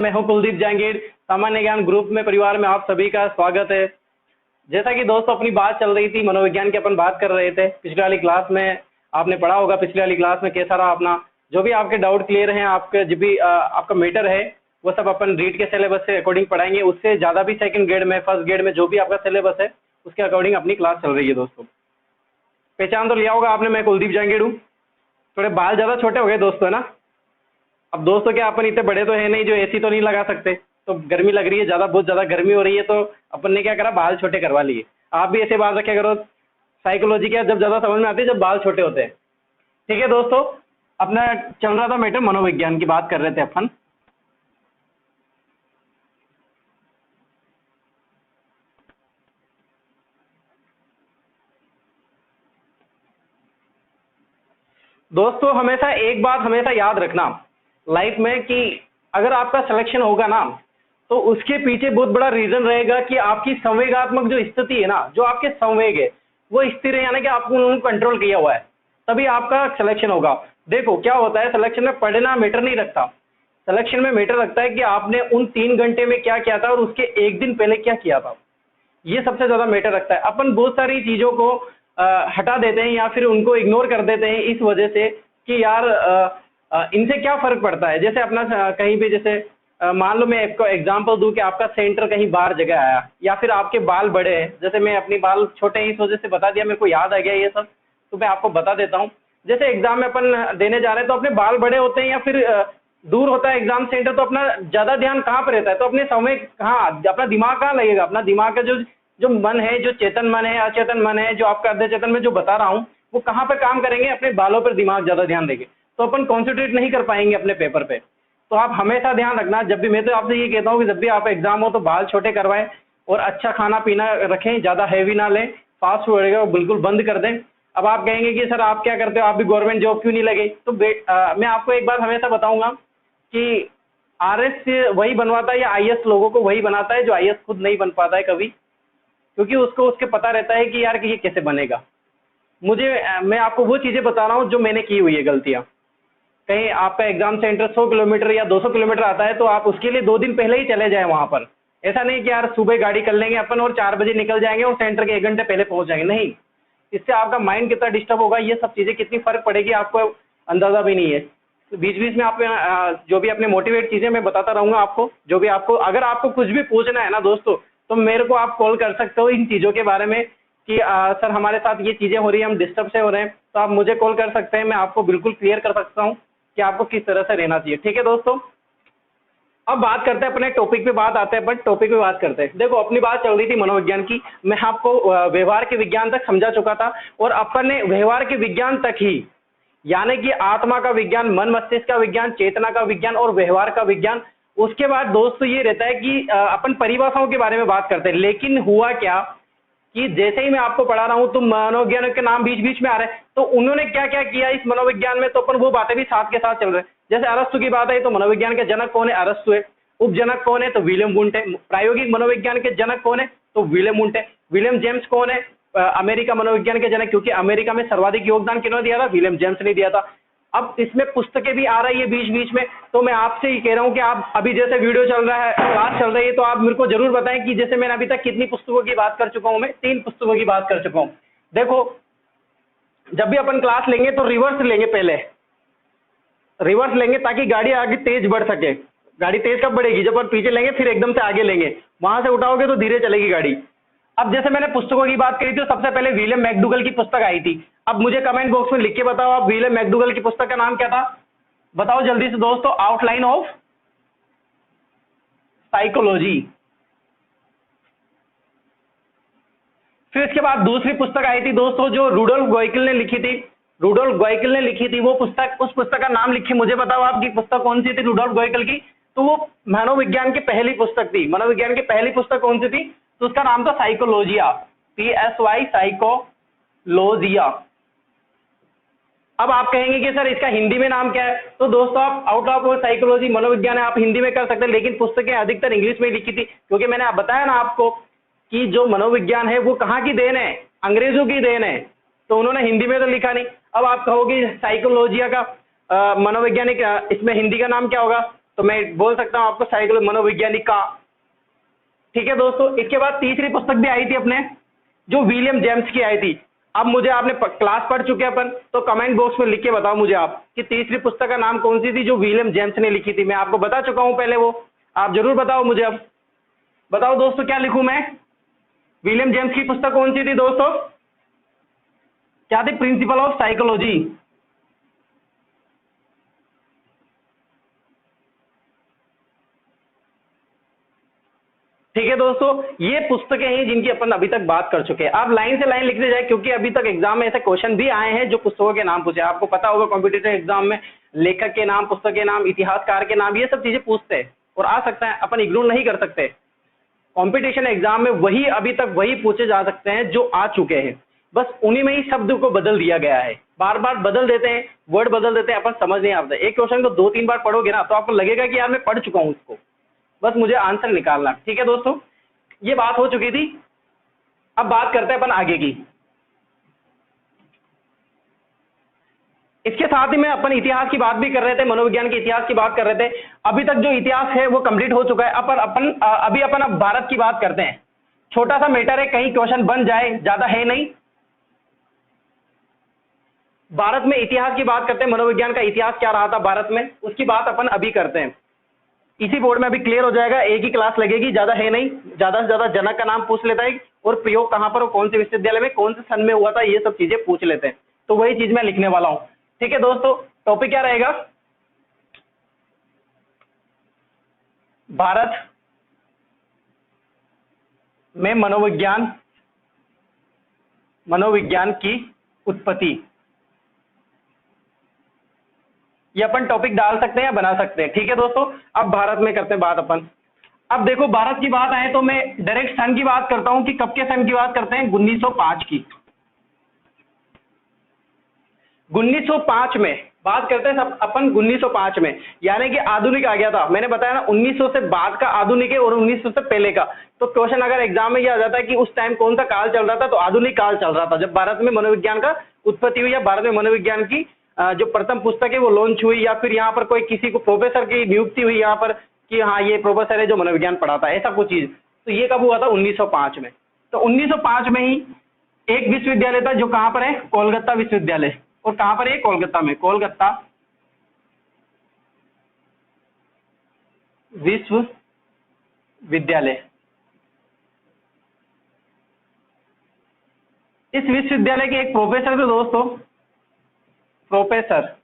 मैं हूं कुलदीप जहांगीर। सामान्य ज्ञान ग्रुप में परिवार में आप सभी का स्वागत है। जैसा कि दोस्तों अपनी बात चल रही थी, मनोविज्ञान की अपन बात कर रहे थे। पिछले वाली क्लास में आपने पढ़ा होगा, पिछले वाली क्लास में कैसा रहा अपना, जो भी आपके डाउट क्लियर हैं, आपके जो भी आपका मैटर है वो सब अपन रीड के सिलेबस से अकॉर्डिंग पढ़ाएंगे। उससे ज़्यादा भी सेकंड ग्रेड में, फर्स्ट ग्रेड में जो भी आपका सिलेबस है उसके अकॉर्डिंग अपनी क्लास चल रही है। दोस्तों पहचान तो लिया होगा आपने, मैं कुलदीप जहांगीर हूँ। थोड़े बाल ज़्यादा छोटे हो गए दोस्तों, है ना। अब दोस्तों क्या अपन इतने बड़े तो है नहीं जो एसी तो नहीं लगा सकते, तो गर्मी लग रही है ज़्यादा, बहुत ज़्यादा गर्मी हो रही है, तो अपन ने क्या करा, बाल छोटे करवा लिए। आप भी ऐसे बाल रखे करो। साइकोलॉजी क्या जब ज़्यादा समझ में आती है जब बाल छोटे होते हैं। ठीक है दोस्तों, अपना चल रहा था मैटर, मनोविज्ञान की बात कर रहे थे अपन। दोस्तों हमेशा एक बात हमेशा याद रखना लाइफ में कि अगर आपका सिलेक्शन होगा ना, तो उसके पीछे बहुत बड़ा रीजन रहेगा कि आपकी संवेगात्मक जो स्थिति है ना, जो आपके संवेग है वो स्थिर है, यानी कि आपको उन्होंने कंट्रोल किया हुआ है, तभी आपका सिलेक्शन होगा। देखो क्या होता है, सिलेक्शन में पढ़ना मैटर नहीं रखता। सिलेक्शन में मैटर रखता है कि आपने उन 3 घंटे में क्या किया था और उसके एक दिन पहले क्या किया था, ये सबसे ज्यादा मैटर रखता है। अपन बहुत सारी चीजों को हटा देते हैं या फिर उनको इग्नोर कर देते हैं इस वजह से कि यार इनसे क्या फर्क पड़ता है। जैसे अपना कहीं भी, जैसे मान लो मैं आपको एग्जांपल दूं कि आपका सेंटर कहीं बाहर जगह आया, या फिर आपके बाल बड़े हैं। जैसे मैं अपनी बाल छोटे हैं इस वजह से बता दिया, मेरे को याद आ गया ये सब, तो मैं आपको बता देता हूँ। जैसे एग्जाम में अपन देने जा रहे हैं तो अपने बाल बड़े होते हैं या फिर दूर होता है एग्जाम सेंटर, तो अपना ज्यादा ध्यान कहाँ पर रहता है, तो अपने समय कहाँ, अपना दिमाग कहाँ लगेगा। अपना दिमाग का जो जो मन है, जो चेतन मन है, अचेतन मन है, जो आपका अर्ध चेतन में जो बता रहा हूँ, वो कहाँ पर काम करेंगे, अपने बालों पर दिमाग ज्यादा ध्यान देंगे, तो अपन कॉन्सेंट्रेट नहीं कर पाएंगे अपने पेपर पे। तो आप हमेशा ध्यान रखना, जब भी, मैं तो आपसे ये कहता हूँ कि जब भी आप एग्जाम हो तो बाल छोटे करवाएं और अच्छा खाना पीना रखें, ज्यादा हैवी ना लें, फास्ट फूड वगैरह बिल्कुल बंद कर दें। अब आप कहेंगे कि सर आप क्या करते हो, आप भी गवर्नमेंट जॉब क्यों नहीं लगे, तो मैं आपको एक बात हमेशा बताऊंगा कि आरएस वही बनवाता है या आईएएस लोगों को वही बनाता है जो आईएएस खुद नहीं बन पाता है कभी, क्योंकि उसको उसके पता रहता है कि यार कि ये कैसे बनेगा। मैं आपको वो चीजें बता रहा हूँ जो मैंने की हुई है गलतियां। कहीं आपका एग्जाम सेंटर 100 किलोमीटर या 200 किलोमीटर आता है तो आप उसके लिए 2 दिन पहले ही चले जाएं वहां पर। ऐसा नहीं कि यार सुबह गाड़ी कर लेंगे अपन और 4 बजे निकल जाएंगे और सेंटर के 1 घंटे पहले पहुंच जाएंगे, नहीं। इससे आपका माइंड कितना डिस्टर्ब होगा, ये सब चीजें कितनी फर्क पड़ेगी आपको अंदाजा भी नहीं है। तो बीच बीच में आप जो भी अपने मोटिवेट चीजें मैं बताता रहूंगा आपको, जो भी आपको, अगर आपको कुछ भी पूछना है ना दोस्तों, तो मेरे को आप कॉल कर सकते हो इन चीज़ों के बारे में कि सर हमारे साथ ये चीज़ें हो रही हैं, हम डिस्टर्ब से हो रहे हैं, तो आप मुझे कॉल कर सकते हैं। मैं आपको बिल्कुल क्लियर कर सकता हूँ कि आपको किस तरह से रहना चाहिए। ठीक है दोस्तों, अब बात करते हैं अपने टॉपिक पे, बात आते हैं अपन टॉपिक पे बात करते हैं। देखो अपनी बात चल रही थी मनोविज्ञान की, मैं आपको व्यवहार के विज्ञान तक समझा चुका था, और अपन ने व्यवहार के विज्ञान तक ही, यानी कि आत्मा का विज्ञान, मन मस्तिष्क का विज्ञान, चेतना का विज्ञान और व्यवहार का विज्ञान। उसके बाद दोस्तों ये रहता है कि अपन परिभाषाओं के बारे में बात करते हैं। लेकिन हुआ क्या कि जैसे ही मैं आपको पढ़ा रहा हूं तो मनोविज्ञान के नाम बीच बीच में आ रहे हैं, तो उन्होंने क्या क्या किया इस मनोविज्ञान में, तो अपन वो बातें भी साथ के साथ चल रहे हैं। जैसे अरस्तु की बात है तो मनोविज्ञान के जनक कौन है, अरस्तु है। उपजनक कौन है, तो विलियम वुंट है। प्रायोगिक मनोविज्ञान के जनक कौन है, तो विलियम वुंट है। विलियम जेम्स कौन है, अमेरिका मनोविज्ञान के जनक, क्योंकि अमेरिका में सर्वाधिक योगदान किन्होंने दिया था, विलियम जेम्स ने दिया था। अब इसमें पुस्तकें भी आ रही है बीच बीच में, तो मैं आपसे ही कह रहा हूं कि आप अभी जैसे वीडियो चल रहा है, क्लास चल रही है, तो आप मेरे को जरूर बताएं कि जैसे मैंने अभी तक कितनी पुस्तकों की बात कर चुका हूं। मैं 3 पुस्तकों की बात कर चुका हूं। देखो जब भी अपन क्लास लेंगे तो रिवर्स लेंगे, पहले रिवर्स लेंगे ताकि गाड़ी आगे तेज बढ़ सके। गाड़ी तेज कब बढ़ेगी, जब अपन पीछे लेंगे फिर एकदम से आगे लेंगे, वहां से उठाओगे तो धीरे चलेगी गाड़ी। अब जैसे मैंने पुस्तकों की बात करी थी, सबसे पहले विलियम मैकडूगल की पुस्तक आई थी। अब मुझे कमेंट बॉक्स में लिख के बताओ आप, विलियम मैकडूगल की पुस्तक का नाम क्या था, बताओ जल्दी से दोस्तों। Outline of psychology. फिर इसके बाद दूसरी पुस्तक आई थी दोस्तों जो रुडोल्फ गोइकिल ने लिखी थी। रुडोल्फ गोइकिल ने लिखी थी वो पुस्तक, उस पुस्तक का नाम लिखिए, मुझे बताओ आपकी पुस्तक कौन सी थी रुडोल्फ गोइकिल की। तो वो मनोविज्ञान की पहली पुस्तक थी। मनोविज्ञान की पहली पुस्तक कौन सी थी, तो उसका नाम था साइकोलॉजिया, PSY, साइकोलॉजिया। अब आप कहेंगे कि सर इसका हिंदी में नाम क्या है, तो दोस्तों आप आउट ऑफ साइकोलॉजी मनोविज्ञान है, आप हिंदी में कर सकते हैं, लेकिन पुस्तकें अधिकतर इंग्लिश में लिखी थी, क्योंकि मैंने बताया ना आपको कि जो मनोविज्ञान है वो कहाँ की देन है, अंग्रेजों की देन है, तो उन्होंने हिंदी में तो लिखा नहीं। अब आप कहोगे साइकोलॉजिया का मनोवैज्ञानिक, इसमें हिंदी का नाम क्या होगा, तो मैं बोल सकता हूँ आपको साइकोलॉजी मनोवैज्ञानिक का। ठीक है दोस्तों, इसके बाद तीसरी पुस्तक भी आई थी अपने, जो विलियम जेम्स की आई थी। अब मुझे आपने क्लास पढ़ चुके हैं अपन, तो कमेंट बॉक्स में लिख के बताओ मुझे आप कि तीसरी पुस्तक का नाम कौन सी थी जो विलियम जेम्स ने लिखी थी। मैं आपको बता चुका हूं पहले, वो आप जरूर बताओ मुझे। अब बताओ दोस्तों, क्या लिखूं मैं? विलियम जेम्स की पुस्तक कौन सी थी दोस्तों? क्या थी? Principle of psychology. ठीक है दोस्तों, ये पुस्तकें हैं जिनकी अपन अभी तक बात कर चुके हैं। आप लाइन से लाइन लिखते जाए, क्योंकि अभी तक एग्जाम में ऐसे क्वेश्चन भी आए हैं जो पुस्तकों के नाम पूछे। आपको पता होगा कॉम्पिटिटिव एग्जाम में लेखक के नाम, पुस्तक के नाम, इतिहासकार के नाम, ये सब चीजें पूछते हैं और आ सकता है, अपन इग्नोर नहीं कर सकते। कंपटीशन एग्जाम में वही अभी तक वही पूछे जा सकते हैं जो आ चुके हैं, बस उन्हीं में ही शब्द को बदल दिया गया है। बार बार बदल देते हैं, वर्ड बदल देते हैं, अपन समझ नहीं आता। एक क्वेश्चन को 2-3 बार पढ़ोगे ना तो आपको लगेगा कि यार मैं पढ़ चुका हूं इसको, बस मुझे आंसर निकालना। ठीक है दोस्तों, ये बात हो चुकी थी। अब बात करते हैं अपन आगे की। इसके साथ ही में अपन इतिहास की बात भी कर रहे थे, मनोविज्ञान के इतिहास की बात कर रहे थे। अभी तक जो इतिहास है वो कंप्लीट हो चुका है। अभी अपन अब भारत की बात करते हैं। छोटा सा मैटर है, कहीं क्वेश्चन बन जाए, ज्यादा है नहीं। भारत में इतिहास की बात करते हैं, मनोविज्ञान का इतिहास क्या रहा था भारत में, उसकी बात अपन अभी करते हैं। इसी बोर्ड में अभी क्लियर हो जाएगा, एक ही क्लास लगेगी, ज्यादा है नहीं। ज्यादा से ज्यादा जनक का नाम पूछ लेता है और प्रयोग कहां पर और कौन से विश्वविद्यालय में कौन से सन में हुआ था, ये सब चीजें पूछ लेते हैं। तो वही चीज मैं लिखने वाला हूं। ठीक है दोस्तों, टॉपिक क्या रहेगा? भारत में मनोविज्ञान की उत्पत्ति। ये अपन टॉपिक डाल सकते हैं या बना सकते हैं। ठीक है दोस्तों, अब भारत में करते हैं बात अपन। अब देखो, भारत की बात आए तो मैं डायरेक्ट सन की बात करता हूं कि कब के सन की बात करते हैं? 1905 की। 1905 में बात करते हैं सब अपन। 1905 में यानी कि आधुनिक आ गया था। मैंने बताया ना, 1900 से बाद का आधुनिक है और 1900 से पहले का। तो क्वेश्चन अगर एग्जाम में यह आ जाता है कि उस टाइम कौन सा काल चल रहा था, तो आधुनिक काल चल रहा था, जब भारत में मनोविज्ञान का उत्पत्ति हुई या भारत में मनोविज्ञान की जो प्रथम पुस्तक है वो लॉन्च हुई, या फिर यहाँ पर कोई किसी को प्रोफेसर की नियुक्ति हुई यहाँ पर कि हाँ ये प्रोफेसर है जो मनोविज्ञान पढ़ाता है, ऐसा कुछ चीज। तो ये कब हुआ था? 1905 में। तो 1905 में ही एक विश्वविद्यालय था जो कहां पर है? कोलकाता विश्वविद्यालय। और कहां पर है? कोलकाता में। कोलकाता विश्वविद्यालय। इस विश्वविद्यालय के एक प्रोफेसर थे दोस्तों, प्रोफेसर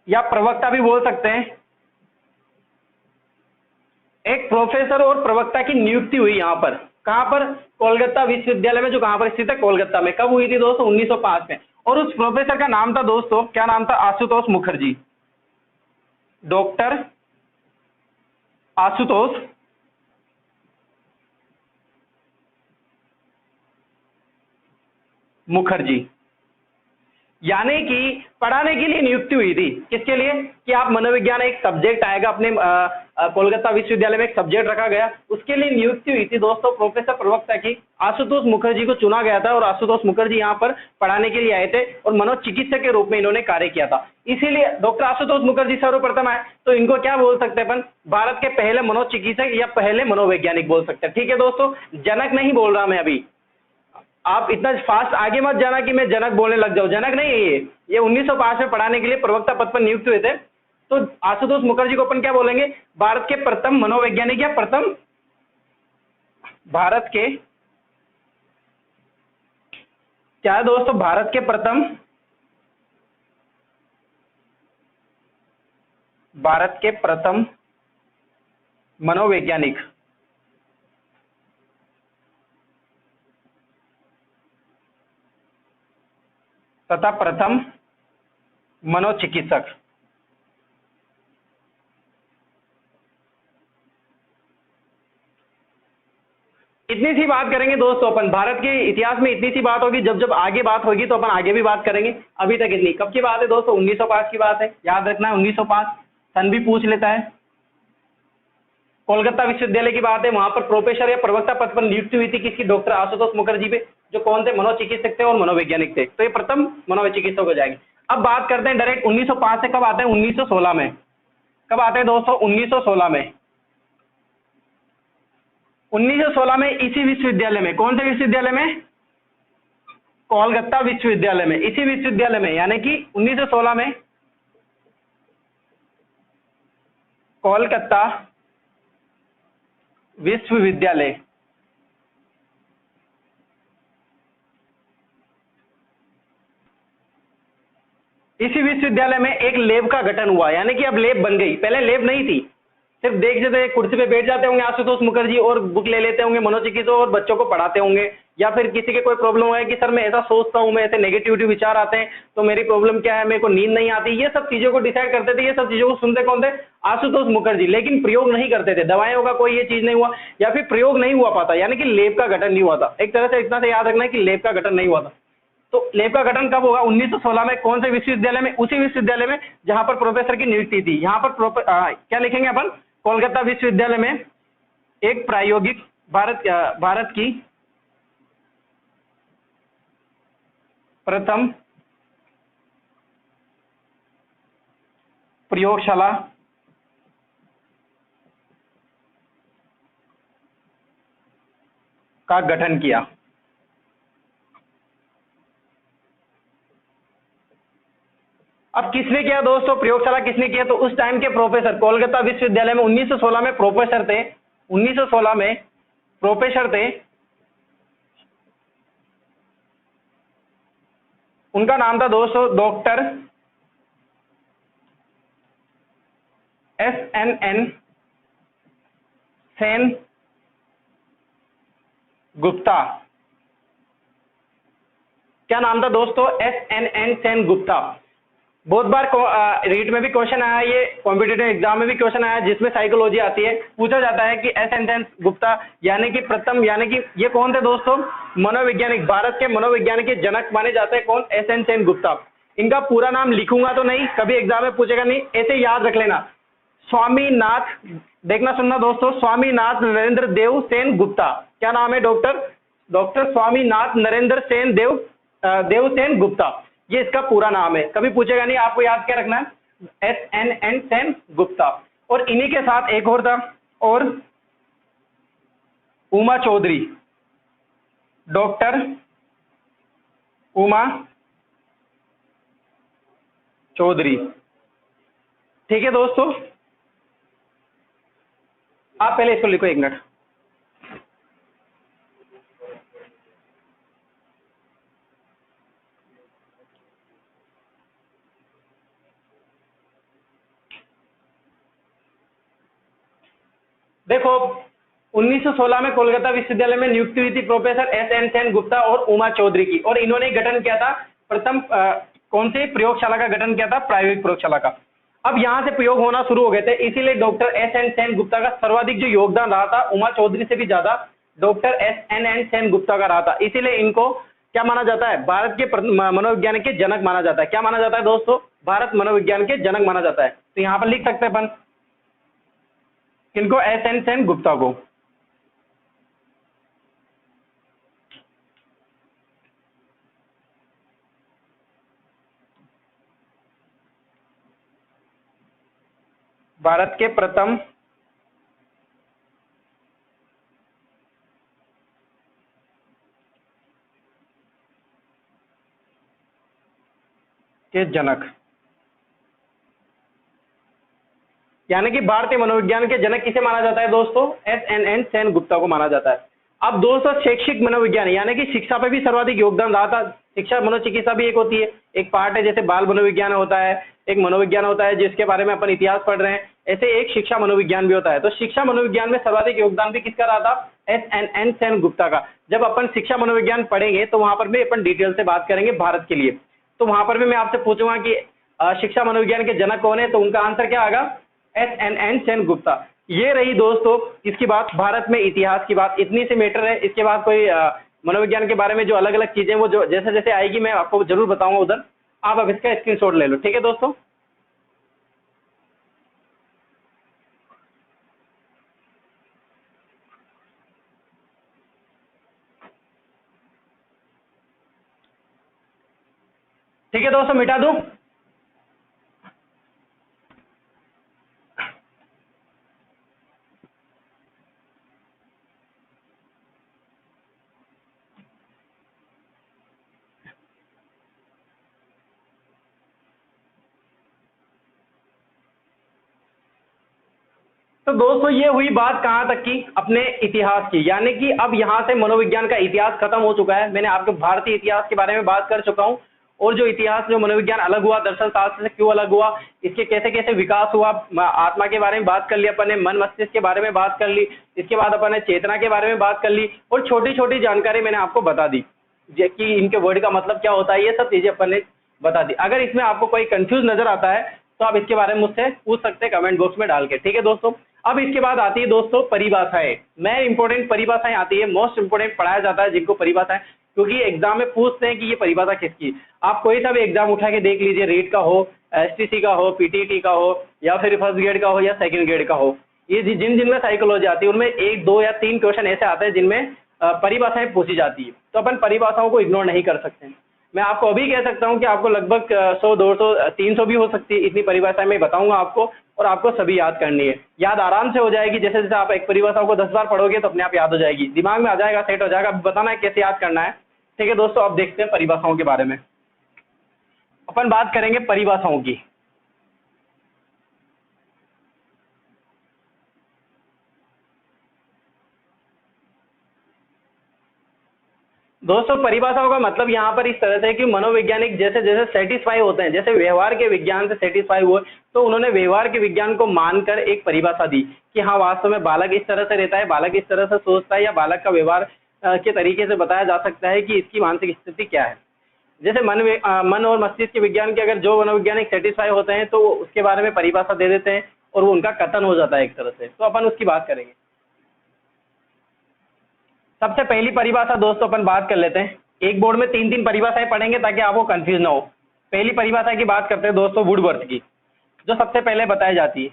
या प्रवक्ता भी बोल सकते हैं। एक प्रोफेसर और प्रवक्ता की नियुक्ति हुई यहां पर। कहां पर? कोलकाता विश्वविद्यालय में, जो कहां पर स्थित है? कोलकाता में। कब हुई थी दोस्तों? 1905 में। और उस प्रोफेसर का नाम था दोस्तों, क्या नाम था? आशुतोष मुखर्जी। डॉक्टर आशुतोष मुखर्जी। यानी कि पढ़ाने के लिए नियुक्ति हुई थी। किसके लिए? कि आप मनोविज्ञान एक सब्जेक्ट आएगा अपने कोलकाता विश्वविद्यालय में, एक सब्जेक्ट रखा गया, उसके लिए नियुक्ति हुई थी दोस्तों प्रोफेसर प्रवक्ता की। आशुतोष मुखर्जी को चुना गया था और आशुतोष मुखर्जी यहाँ पर पढ़ाने के लिए आए थे और मनोचिकित्सक के रूप में इन्होंने कार्य किया था। इसीलिए डॉक्टर आशुतोष मुखर्जी सर्वप्रथम आए, तो इनको क्या बोल सकते हैं अपन? भारत के पहले मनोचिकित्सक या पहले मनोवैज्ञानिक बोल सकते हैं। ठीक है दोस्तों, जनक नहीं बोल रहा मैं अभी। आप इतना फास्ट आगे मत जाना कि मैं जनक बोलने लग जाऊं। जनक नहीं है ये 1905 में पढ़ाने के लिए प्रवक्ता पद पर नियुक्त हुए थे। तो आशुतोष मुखर्जी को अपन क्या बोलेंगे? भारत के प्रथम मनोवैज्ञानिक या प्रथम भारत के क्या है दोस्तों? भारत के प्रथम मनोवैज्ञानिक तथा प्रथम मनोचिकित्सक। इतनी सी बात करेंगे दोस्तों अपन। भारत के इतिहास में इतनी सी बात होगी, जब जब आगे बात होगी तो अपन आगे भी बात करेंगे। अभी तक इतनी। कब की बात है दोस्तों? 1905 की बात है, याद रखना है। 1905 सन भी पूछ लेता है। कोलकाता विश्वविद्यालय की बात है, वहां पर प्रोफेसर या प्रवक्ता पद पर नियुक्ति हुई थी किसकी? डॉक्टर आशुतोष मुखर्जी पे, जो कौन थे? मनोचिकित्सक थे और मनोवैज्ञानिक थे। तो ये प्रथम मनोचिकित्सक हो जाएंगे। अब बात करते हैं डायरेक्ट 1905 से कब आते हैं, 1916 में। कब आते हैं दोस्तों, 1916 में। 1916 में इसी विश्वविद्यालय में, कौन से विश्वविद्यालय में, कोलकाता विश्वविद्यालय में, इसी विश्वविद्यालय में, यानी कि 1916 में कोलकाता विश्वविद्यालय, इसी विश्वविद्यालय में एक लैब का गठन हुआ, यानी कि अब लैब बन गई, पहले लैब नहीं थी, सिर्फ देख जैसे कुर्सी पे बैठ जाते होंगे आशुतोष मुखर्जी और बुक ले लेते होंगे मनोचिकित्सक और बच्चों को पढ़ाते होंगे, या फिर किसी के कोई प्रॉब्लम है कि सर मैं ऐसा सोचता हूँ, मैं ऐसे नेगेटिविटी विचार आते हैं, तो मेरी प्रॉब्लम क्या है, मेरे को नींद नहीं आती, ये सब चीजों को डिसाइड करते थे, ये सब चीजों को सुनते कौन थे, आशुतोष मुखर्जी। लेकिन प्रयोग नहीं करते थे, दवाइयों का कोई ये चीज नहीं हुआ, या फिर प्रयोग नहीं हुआ पाता, यानी कि लैब का गठन नहीं हुआ था। एक तरह से इतना से याद रखना है कि लैब का गठन नहीं हुआ था। तो लैब का गठन कब होगा, 1916 में। कौन से विश्वविद्यालय में, उसी विश्वविद्यालय में जहां पर प्रोफेसर की नियुक्ति थी। यहाँ पर क्या लिखेंगे अपन, कोलकाता विश्वविद्यालय में एक प्रायोगिक भारत की प्रथम प्रयोगशाला का गठन किया। अब किसने किया दोस्तों, प्रयोगशाला किसने किया, तो उस टाइम के प्रोफेसर, कोलकाता विश्वविद्यालय में 1916 में प्रोफेसर थे, 1916 में प्रोफेसर थे, उनका नाम था दोस्तों डॉक्टर SNN सेन गुप्ता। क्या नाम था दोस्तों, SNN सेन गुप्ता। बहुत बार रीट में भी क्वेश्चन आया, ये कॉम्पिटिटिव एग्जाम में भी क्वेश्चन आया, जिसमें साइकोलॉजी आती है, पूछा जाता है कि SNN गुप्ता यानी कि प्रथम, यानी कि ये कौन थे दोस्तों, मनोवैज्ञानिक, भारत के मनोविज्ञान के जनक माने जाते हैं कौन, SNN गुप्ता। इनका पूरा नाम लिखूंगा तो नहीं, कभी एग्जाम में पूछेगा नहीं, ऐसे याद रख लेना, स्वामीनाथ, देखना सुनना दोस्तों, स्वामीनाथ नरेंद्र देव सेन गुप्ता। क्या नाम है, डॉक्टर स्वामीनाथ नरेंद्र सेन देव सेन गुप्ता, ये इसका पूरा नाम है। कभी पूछेगा नहीं, आपको याद क्या रखना है, SNN सेन गुप्ता। और इन्हीं के साथ एक और था, और उमा चौधरी, डॉक्टर उमा चौधरी। ठीक है दोस्तों, आप पहले इसको लिखो, एक मिनट। देखो 1916 में कोलकाता विश्वविद्यालय में नियुक्ति हुई थी प्रोफेसर SN सेन गुप्ता और उमा चौधरी की, और इन्होंने गठन किया था प्रथम कौन सी प्रयोगशाला का गठन किया था, प्रायोगिक प्रयोगशाला का। अब यहां से प्रयोग होना शुरू हो गए थे, इसीलिए डॉक्टर SN सेन गुप्ता का सर्वाधिक जो योगदान रहा था, उमा चौधरी से भी ज्यादा डॉक्टर SNN सेन गुप्ता का रहा था। इसीलिए इनको क्या माना जाता है, भारत के मनोविज्ञान के जनक माना जाता है। क्या माना जाता है दोस्तों, भारत मनोविज्ञान के जनक माना जाता है। तो यहां पर लिख सकते हैं अपन किनको, SN सेन गुप्ता को। भारत के प्रथम के जनक, यानी कि भारतीय मनोविज्ञान के जनक किसे माना जाता है दोस्तों, SNN सेन गुप्ता को माना जाता है। अब दोस्तों शैक्षिक मनोविज्ञान, यानी कि शिक्षा पे भी सर्वाधिक योगदान रहा था। शिक्षा मनोचिकित्सा भी एक होती है, एक पार्ट है, जैसे बाल मनोविज्ञान होता है, एक मनोविज्ञान होता है जिसके बारे में अपन इतिहास पढ़ रहे हैं, ऐसे एक शिक्षा मनोविज्ञान भी होता है। तो शिक्षा मनोविज्ञान में सर्वाधिक योगदान भी किसका रहा था, SNN सेन गुप्ता का। जब अपन शिक्षा मनोविज्ञान पढ़ेंगे तो वहां पर भी अपन डिटेल से बात करेंगे भारत के लिए, तो वहां पर भी मैं आपसे पूछूंगा कि शिक्षा मनोविज्ञान के जनक कौन है, तो उनका आंसर क्या आएगा, SNN सेन गुप्ता। ये रही दोस्तों इसकी बात, भारत में इतिहास की बात, इतनी सी मैटर है। इसके बाद कोई मनोविज्ञान के बारे में जो अलग अलग चीजें वो जो जैसे जैसे आएगी मैं आपको जरूर बताऊंगा उधर, आप अब इसका स्क्रीनशॉट ले लो। ठीक है दोस्तों, ठीक है दोस्तों, मिटा दूं। तो दोस्तों ये हुई बात कहाँ तक की, अपने इतिहास की, यानी कि अब यहाँ से मनोविज्ञान का इतिहास खत्म हो चुका है। मैंने आपके भारतीय इतिहास के बारे में बात कर चुका हूँ, और जो इतिहास, जो मनोविज्ञान अलग हुआ दर्शन शास्त्र से, क्यों अलग हुआ, इसके कैसे कैसे विकास हुआ, आत्मा के बारे में बात कर ली अपन ने, मन मस्तिष्क के बारे में बात कर ली, इसके बाद अपन ने चेतना के बारे में बात कर ली, और छोटी छोटी जानकारी मैंने आपको बता दी कि इनके वर्ड का मतलब क्या होता है, ये सब चीजें अपन ने बता दी। अगर इसमें आपको कोई कंफ्यूज नजर आता है तो आप इसके बारे में मुझसे पूछ सकते हैं कमेंट बॉक्स में डाल के, ठीक है दोस्तों। अब इसके बाद आती है दोस्तों परिभाषाएं। मैं इंपॉर्टेंट परिभाषाएं आती है, मोस्ट इंपॉर्टेंट पढ़ाया जाता है जिनको परिभाषाएं, क्योंकि एग्जाम में पूछते हैं कि ये परिभाषा किसकी। आप कोई सा भी एग्जाम उठा के देख लीजिए, रीट का हो, एसटीसी का हो, पीटीटी का हो, या फिर फर्स्ट ग्रेड का हो या सेकंड ग्रेड का हो, ये जिन जिनमें साइकोलॉजी आती है उनमें 1, 2 या 3 क्वेश्चन ऐसे आते हैं जिनमें परिभाषाएं पूछी जाती है। तो अपन परिभाषाओं को इग्नोर नहीं कर सकते। मैं आपको अभी कह सकता हूं कि आपको लगभग 100, 200, 300 भी हो सकती है, इतनी परिभाषाएं मैं बताऊंगा आपको, और आपको सभी याद करनी है। याद आराम से हो जाएगी, जैसे जैसे आप एक परिभाषाओं को 10 बार पढ़ोगे तो अपने आप याद हो जाएगी, दिमाग में आ जाएगा, सेट हो जाएगा। बताना है कैसे याद करना है, ठीक है दोस्तों। अब देखते हैं परिभाषाओं के बारे में। अपन बात करेंगे परिभाषाओं की। दोस्तों परिभाषाओं का मतलब यहाँ पर इस तरह से कि मनोवैज्ञानिक जैसे जैसे सेटिस्फाई होते हैं, जैसे व्यवहार के विज्ञान से सेटिस्फाई हुए, तो उन्होंने व्यवहार के विज्ञान को मानकर एक परिभाषा दी कि हाँ वास्तव में बालक इस तरह से रहता है, बालक इस तरह से सोचता है, या बालक का व्यवहार के तरीके से बताया जा सकता है कि इसकी मानसिक स्थिति क्या है। जैसे मन और मस्तिष्क के विज्ञान के अगर जो मनोवैज्ञानिक सेटिस्फाई होते हैं तो उसके बारे में परिभाषा दे देते हैं, और वो उनका कथन हो जाता है एक तरह से। तो अपन उसकी बात करेंगे। सबसे पहली परिभाषा दोस्तों अपन बात कर लेते हैं। एक बोर्ड में 3-3 परिभाषाएं पढ़ेंगे ताकि आपको कंफ्यूज ना हो। पहली परिभाषा की बात करते हैं दोस्तों वुडवर्थ की, जो सबसे पहले बताई जाती है।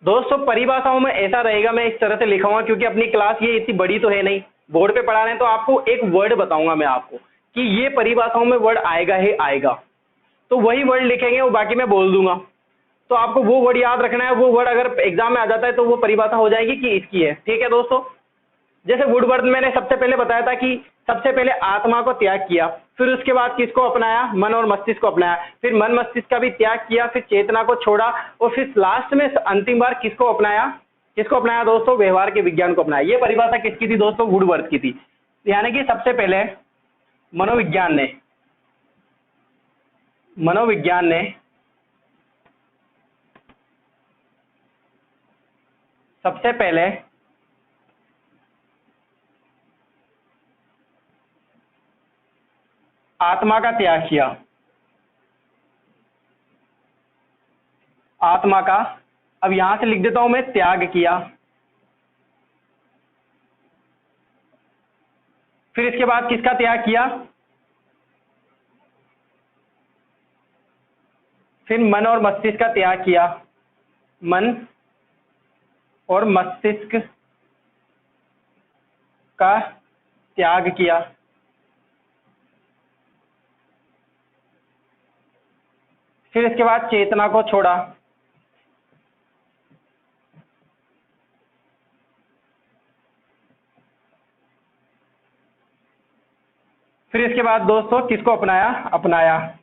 दोस्तों परिभाषाओं में ऐसा रहेगा, मैं इस तरह से लिखाऊंगा क्योंकि अपनी क्लास ये इतनी बड़ी तो है नहीं, बोर्ड पे पढ़ा रहे हैं, तो आपको एक वर्ड बताऊंगा मैं आपको कि ये परिभाषाओं में वर्ड आएगा ही आएगा, तो वही वर्ड लिखेंगे, वो बाकी मैं बोल दूंगा। तो आपको वो वर्ड याद रखना है, वो वर्ड अगर एग्जाम में आ जाता है तो वो परिभाषा हो जाएगी कि इसकी है, ठीक है दोस्तों। जैसे वुडवर्थ मैंने सबसे पहले बताया था कि सबसे पहले आत्मा को त्याग किया, फिर उसके बाद किसको अपनाया, मन और मस्तिष्क को अपनाया, फिर मन मस्तिष्क का भी त्याग किया, फिर चेतना को छोड़ा, और फिर लास्ट में अंतिम बार किसको अपनाया दोस्तों, व्यवहार के विज्ञान को अपनाया। ये परिभाषा किसकी थी दोस्तों, वुडवर्थ की थी। यानी कि सबसे पहले मनोविज्ञान ने सबसे पहले आत्मा का त्याग किया, आत्मा का, अब यहां से लिख देता हूं मैं, त्याग किया। फिर इसके बाद किसका त्याग किया, फिर मन और मस्तिष्क का त्याग किया, मन और मस्तिष्क का त्याग किया। फिर इसके बाद चेतना को छोड़ा। फिर इसके बाद दोस्तों किसको अपनाया,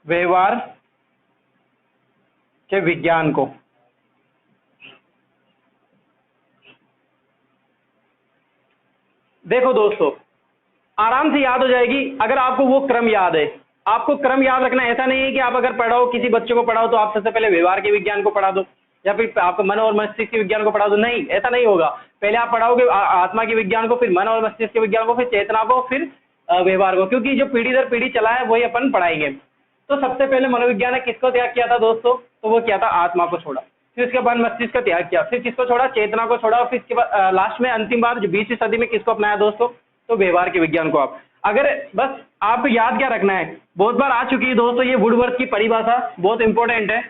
व्यवहार के विज्ञान को। देखो दोस्तों आराम से याद हो जाएगी अगर आपको वो क्रम याद है। आपको क्रम याद रखना, ऐसा नहीं है कि आप अगर पढ़ाओ, किसी बच्चे को पढ़ाओ तो आप सबसे पहले व्यवहार के विज्ञान को पढ़ा दो, या फिर आप मन और मस्तिष्क के विज्ञान को पढ़ा दो। नहीं, ऐसा नहीं होगा। पहले आप पढ़ाओगे आत्मा के विज्ञान को, फिर मन और मस्तिष्क के विज्ञान को, फिर चेतना को, फिर व्यवहार को, क्योंकि जो पीढ़ी दर पीढ़ी चला है वही अपन पढ़ाएंगे। तो सबसे पहले मनोविज्ञान ने किसको त्याग किया था दोस्तों, तो वो किया था आत्मा को छोड़ा। फिर उसके बाद मस्तिष्क का त्याग किया, फिर किसको छोड़ा, चेतना को छोड़ा। फिर इसके बाद लास्ट में अंतिम बार जो 20वीं सदी में किसको अपनाया दोस्तों, तो व्यवहार के विज्ञान को। आप अगर बस आपको याद क्या रखना है, बहुत बार आ चुकी है दोस्तों ये वुडवर्थ की परिभाषा, बहुत इंपॉर्टेंट है,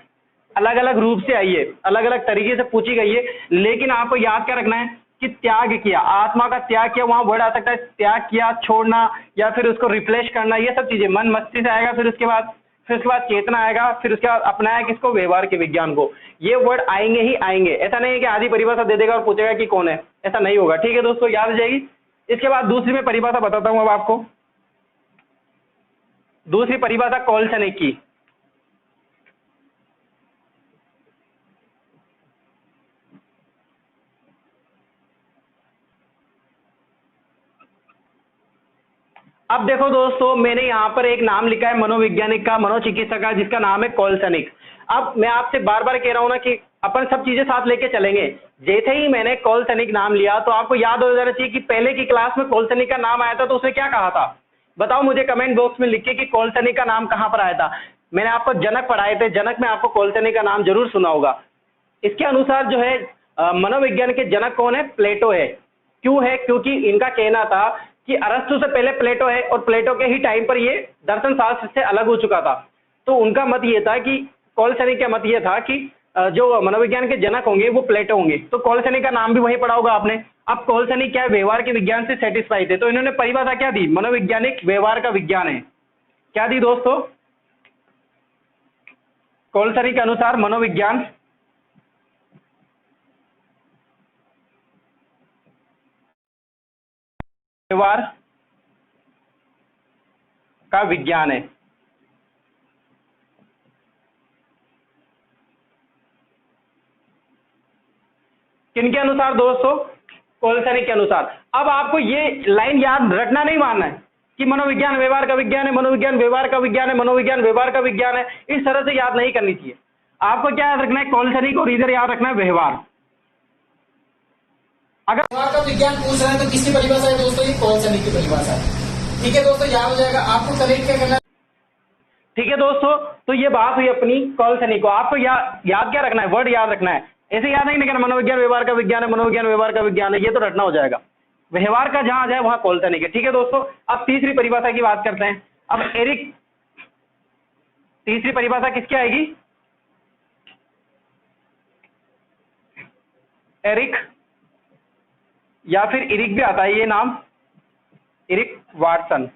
अलग अलग रूप से आई है, अलग अलग तरीके से पूछी गई है, लेकिन आपको याद क्या रखना है कि त्याग किया, आत्मा का त्याग किया, वहां वर्ड आ सकता है त्याग किया, छोड़ना, या फिर उसको रिप्लेस करना, ये सब चीजें मन मस्तिष्क आएगा। फिर उसके बाद फिर उसके बाद चेतना आएगा, फिर उसके बाद अपनाया किसको, व्यवहार के विज्ञान को। ये वर्ड आएंगे ही आएंगे, ऐसा नहीं है कि आधी परिभाषा दे देगा और पूछेगा कि कौन है, ऐसा नहीं होगा। ठीक है दोस्तों, याद आ जाएगी। इसके बाद दूसरी मैं परिभाषा बताता हूं अब आपको, दूसरी परिभाषा कोलसनिक की। अब देखो दोस्तों, मैंने यहाँ पर एक नाम लिखा है मनोवैज्ञानिक का, मनोचिकित्सक का, जिसका नाम है कोलसनिक। अब मैं आपसे बार बार कह रहा हूं ना कि अपन सब चीजें साथ लेके चलेंगे। जैसे ही मैंने कोलसनिक नाम लिया तो आपको याद हो जाना चाहिए कि पहले की क्लास में कोलसनिक का नाम आया था तो उसने क्या कहा था। बताओ मुझे कमेंट बॉक्स में लिख के कि कोलसनिक का नाम कहां पर आया था। मैंने आपको जनक पढ़ाए थे, जनक में आपको कोलसनिक का नाम जरूर सुना होगा। इसके अनुसार जो है मनोविज्ञान के जनक कौन है, प्लेटो है। क्यों है, क्योंकि इनका कहना था कि अरस्तु से पहले प्लेटो है और प्लेटो के ही टाइम पर ये दर्शन शास्त्र से अलग हो चुका था। तो उनका मत ये था कि कोलसनिक का मत ये था कि जो मनोविज्ञान के जनक होंगे वो प्लेटो होंगे। तो कोलसनिक का नाम भी वही पढ़ा होगा आपने। अब कोलसनिक क्या है, व्यवहार के विज्ञान से सेटिस्फाई थे, तो इन्होंने परिभाषा क्या दी, मनोवैज्ञानिक व्यवहार का विज्ञान है। क्या दी दोस्तों, कोलसनिक के अनुसार मनोविज्ञान व्यवहार का विज्ञान है। किनके अनुसार दोस्तों, कोलसनिक के अनुसार। अब आपको ये लाइन याद रखना नहीं मानना है कि मनोविज्ञान व्यवहार का विज्ञान है, मनोविज्ञान व्यवहार का विज्ञान है, मनोविज्ञान व्यवहार का विज्ञान है, इस तरह से याद नहीं करनी चाहिए। आपको क्या याद रखना है, कोलसनिक, और इधर याद रखना है व्यवहार। अगर व्यवहार का विज्ञान पूछ रहे हैं तो किसकी परिभाषा है दोस्तों, ये कोलसनिक की परिभाषा है। ठीक है दोस्तों, याद हो जाएगा। आपको करेक्ट क्या करना है, ठीक है दोस्तों, तो ये बात हुई अपनी कोलसनिक को। आपको याद क्या रखना है, वर्ड याद रखना है, ऐसे याद नहीं करना मनोविज्ञान व्यवहार का विज्ञान है, मनोविज्ञान व्यवहार का विज्ञान है, ये तो रटना हो जाएगा। व्यवहार का जहां आ जाए वहां कोलसनिक है। ठीक है दोस्तों, अब तीसरी परिभाषा की बात करते हैं। अब एरिक, तीसरी परिभाषा किसकी आएगी, एरिक या फिर इरिक भी आता है ये नाम, इरिक वाटसन।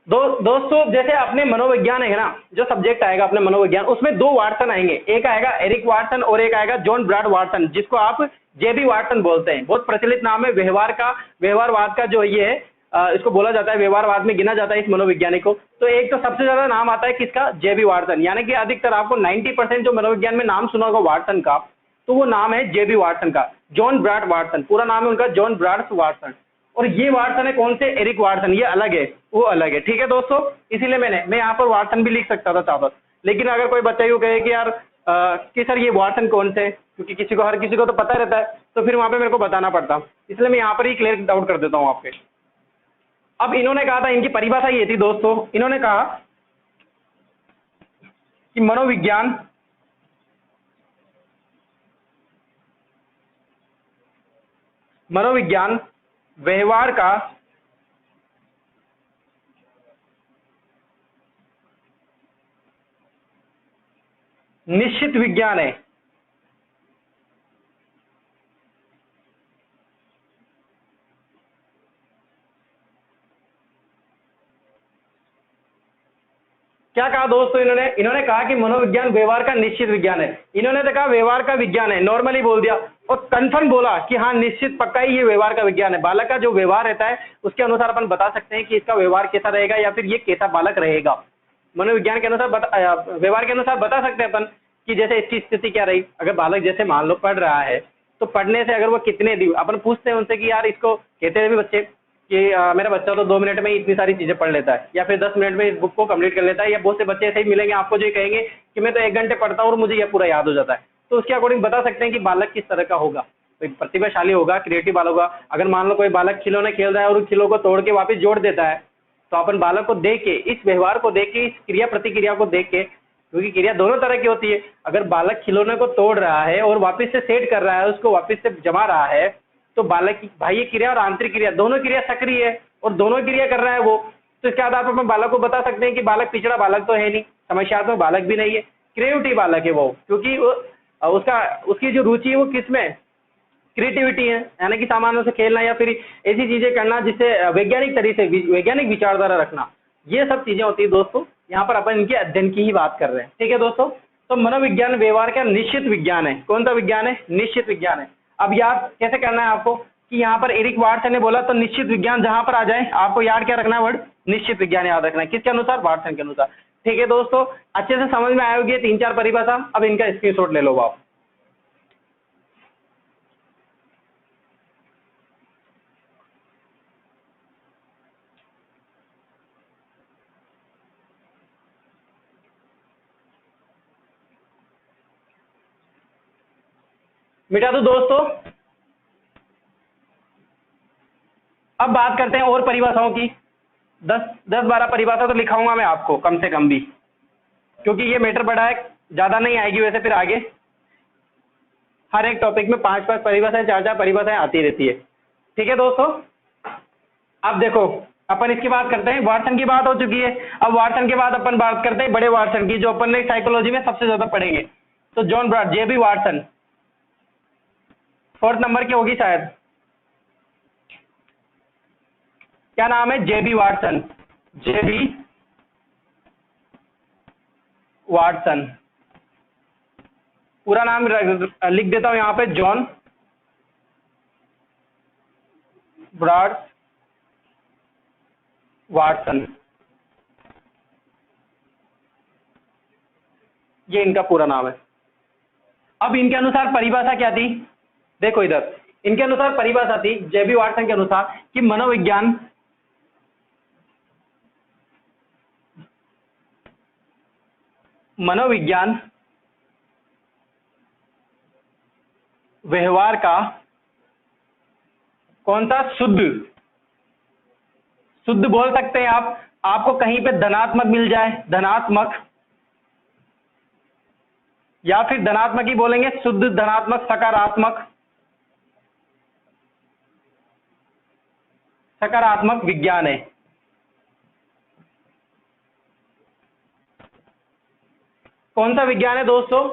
दोस्तों जैसे अपने मनोविज्ञान है ना, जो सब्जेक्ट आएगा अपने मनोविज्ञान, उसमें दो वाटसन आएंगे, एक आएगा एरिक वाटसन और एक आएगा जॉन ब्राड वाटसन, जिसको आप जेबी वाटसन बोलते हैं। बहुत प्रचलित नाम है व्यवहार का, व्यवहारवाद का जो ये है, इसको बोला जाता है, व्यवहारवाद में गिना जाता है इस मनोविज्ञानिक को। तो एक तो सबसे ज्यादा नाम आता है किसका, जेबी वाटसन, यानी कि अधिकतर आपको 90% जो मनोविज्ञान में नाम सुना होगा वाटसन का, तो वो नाम है जेबी वाटसन का, जॉन ब्राड वाटसन, पूरा नाम है उनका जॉन ब्राड वाटसन। और ये वाटसन है कौन से, एरिक वाटसन, ये अलग है, वो अलग है। ठीक है दोस्तों, इसीलिए मैं यहाँ पर वाटसन भी लिख सकता था चाहता, लेकिन अगर कोई बच्चा यूँ कहे कि यार कि सर ये वाटसन कौन से, क्योंकि हर किसी को तो पता रहता है, तो फिर वहां पे मेरे को बताना पड़ता, इसलिए मैं यहाँ पर ही क्लियर डाउट कर देता हूँ आपके। अब इन्होंने कहा था, इनकी परिभाषा ये थी दोस्तों, इन्होंने कहा कि मनोविज्ञान व्यवहार का निश्चित विज्ञान है। क्या कहा दोस्तों इन्होंने कहा कि मनोविज्ञान व्यवहार का निश्चित विज्ञान है। इन्होंने तो कहा व्यवहार का विज्ञान है, नॉर्मली बोल दिया, और कंफर्म बोला कि हाँ निश्चित पक्का ही ये व्यवहार का विज्ञान है। बालक का जो व्यवहार रहता है उसके अनुसार अपन बता सकते हैं कि इसका व्यवहार कैसा रहेगा या फिर ये कैसा बालक रहेगा। मनोविज्ञान के अनुसार व्यवहार के अनुसार बता सकते हैं अपन कि जैसे इसकी स्थिति क्या रही। अगर बालक जैसे मान लो पढ़ रहा है, तो पढ़ने से अगर वो कितने दिन, अपन पूछते हैं उनसे कि यार इसको, कहते हैं भी बच्चे कि मेरा बच्चा तो 2 मिनट में ही इतनी सारी चीजें पढ़ लेता है, या फिर 10 मिनट में इस बुक को कंप्लीट कर लेता है, या बहुत से बच्चे ऐसे ही मिलेंगे आपको जो कहेंगे कि मैं तो 1 घंटे पढ़ता हूँ और मुझे यह पूरा याद हो जाता है। तो उसके अकॉर्डिंग बता सकते हैं कि बालक किस तरह का होगा, तो प्रतिभाशाली होगा, क्रिएटिव बालक होगा। अगर मान लो कोई बालक खिलौने खेल रहा है और उन खिलौनों को तोड़ के वापस जोड़ देता है, तो अपन बालक को देख के, इस व्यवहार को देख के, इस क्रिया प्रतिक्रिया को देख के, क्योंकि क्रिया दोनों तरह की होती है। अगर बालक खिलौने को तोड़ रहा है और वापस से सेट कर रहा है, उसको वापस से जमा रहा है, तो बालक की बाह्य क्रिया और आंतरिक क्रिया दोनों क्रिया सक्रिय है और दोनों क्रिया कर रहा है वो। तो इसके आधार पर हम बालक को बता सकते हैं कि बालक पिछड़ा बालक तो है नहीं, समस्यात्मक बालक भी नहीं है, क्रिएटिव बालक है वो, क्योंकि उसकी जो रुचि है वो किस में, क्रिएटिविटी है, यानी कि सामानों से खेलना या फिर ऐसी चीजें करना जिससे वैज्ञानिक तरीके से वैज्ञानिक विचारधारा रखना, ये सब चीजें होती है दोस्तों। यहाँ पर अपन इनके अध्ययन की ही बात कर रहे हैं, ठीक है दोस्तों। तो मनोविज्ञान व्यवहार का निश्चित विज्ञान है। कौन सा विज्ञान है? निश्चित विज्ञान है। अब याद कैसे करना है आपको कि यहाँ पर एरिक वाटसन ने बोला, तो निश्चित विज्ञान जहां पर आ जाए आपको याद क्या रखना है? वर्ड निश्चित विज्ञान याद रखना है। किसके अनुसार? वाटसन के अनुसार। ठीक है दोस्तों, अच्छे से समझ में आए होगी 3-4 परिभाषा। अब इनका स्क्रीनशॉट ले लो आप। मिटा दो दोस्तों। अब बात करते हैं और परिभाषाओं की। 10-12 परिभाषा तो लिखाऊंगा मैं आपको कम से कम भी, क्योंकि ये मैटर बड़ा है, ज्यादा नहीं आएगी वैसे फिर आगे। हर एक टॉपिक में 5-5 परिभाषाएं, 4-4 परिभाषाएं आती रहती है। ठीक है दोस्तों, अब देखो अपन इसकी बात करते हैं। वाटसन की बात हो चुकी है। अब वाटसन के बाद अपन बात करते हैं बड़े वाटसन की, जो अपन ने साइकोलॉजी में सबसे ज्यादा पढ़ेंगे। तो जॉन ब्राड, जेबी वाटसन 4th नंबर की होगी शायद। क्या नाम है? जेबी वाटसन। जेबी वाटसन, पूरा नाम लिख देता हूं यहां पे, जॉन ब्राड वाटसन, ये इनका पूरा नाम है। अब इनके अनुसार परिभाषा क्या थी? देखो इधर, इनके अनुसार परिभाषा थी जेबी वाटसन के अनुसार कि मनोविज्ञान व्यवहार का कौन सा शुद्ध बोल सकते हैं आप। आपको कहीं पे धनात्मक मिल जाए, धनात्मक, या फिर धनात्मक ही बोलेंगे, शुद्ध धनात्मक, सकारात्मक विज्ञान है। कौन सा विज्ञान है दोस्तों?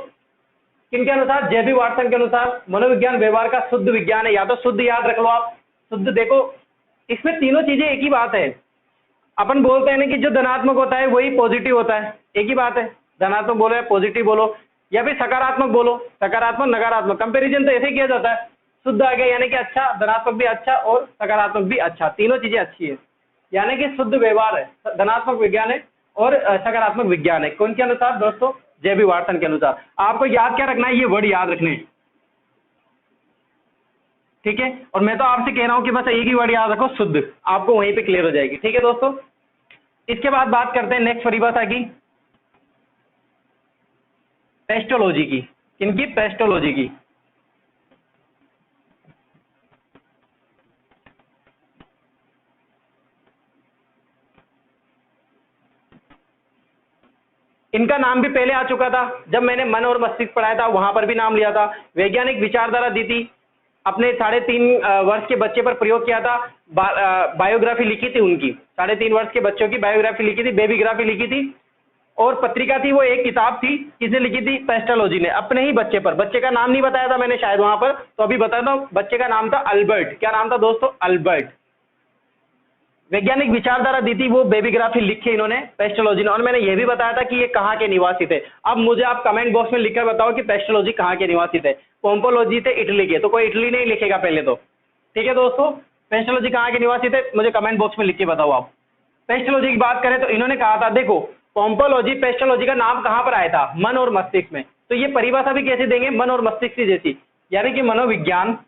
किनके अनुसार? जेबी वाटसन के अनुसार मनोविज्ञान व्यवहार का शुद्ध विज्ञान है। या तो शुद्ध याद रख लो आप, शुद्ध। देखो इसमें तीनों चीजें एक ही बात है। अपन बोलते हैं ना कि जो धनात्मक होता है वही पॉजिटिव होता है, एक ही बात है। धनात्मक बोलो या पॉजिटिव बोलो या फिर सकारात्मक बोलो, सकारात्मक नकारात्मक, कंपैरिजन तो ऐसे ही किया जाता है। शुद्ध आ गया यानी कि अच्छा, धनात्मक भी अच्छा और सकारात्मक भी अच्छा, तीनों चीजें अच्छी है, यानी कि शुद्ध व्यवहार है, धनात्मक विज्ञान है और सकारात्मक विज्ञान है। कौन के अनुसार दोस्तों? जेबी वाटसन के अनुसार। आपको याद क्या रखना है? ये वर्ड याद रखने, ठीक है। और मैं तो आपसे कह रहा हूं कि बस एक ही वर्ड याद रखो, शुद्ध, आपको वहीं पे क्लियर हो जाएगी। ठीक है दोस्तों, इसके बाद बात करते हैं नेक्स्ट परिभाषा की, पेस्टोलॉजी की। किनकी? पेस्टोलॉजी की। इनका नाम भी पहले आ चुका था, जब मैंने मन और मस्तिष्क पढ़ाया था वहां पर भी नाम लिया था। वैज्ञानिक विचारधारा दी थी, अपने 3.5 वर्ष के बच्चे पर प्रयोग किया था। बायोग्राफी लिखी थी उनकी, 3.5 वर्ष के बच्चों की बायोग्राफी लिखी थी, बेबीग्राफी लिखी थी। और पत्रिका थी वो, एक किताब थी, किसने लिखी थी? पेस्टोलॉजी ने, अपने ही बच्चे पर। बच्चे का नाम नहीं बताया था मैंने शायद वहां पर, तो अभी बताता हूं। बच्चे का नाम था अल्बर्ट। क्या नाम था दोस्तों? अल्बर्ट। वैज्ञानिक विचारधारा दी थी वो, बेबीग्राफी लिखी इन्होंने, पेस्टोलॉजी ने। और मैंने ये भी बताया था कि ये कहाँ के निवासी थे। अब मुझे आप कमेंट बॉक्स में लिखकर बताओ कि पेस्टोलॉजी कहाँ के निवासी थे। पोम्पोलॉजी थे इटली के, तो कोई इटली नहीं लिखेगा पहले तो। ठीक है दोस्तों, पेस्टोलॉजी कहाँ के निवासी थे मुझे कमेंट बॉक्स में लिख के बताओ आप। पेस्टोलॉजी की बात करें तो इन्होंने कहा था, देखो पोम्पोलॉजी, पेस्टोलॉजी का नाम कहां पर आया था? मन और मस्तिष्क में। तो ये परिभाषा भी कैसे देंगे? मन और मस्तिष्क की जैसी, यानी कि मनोविज्ञान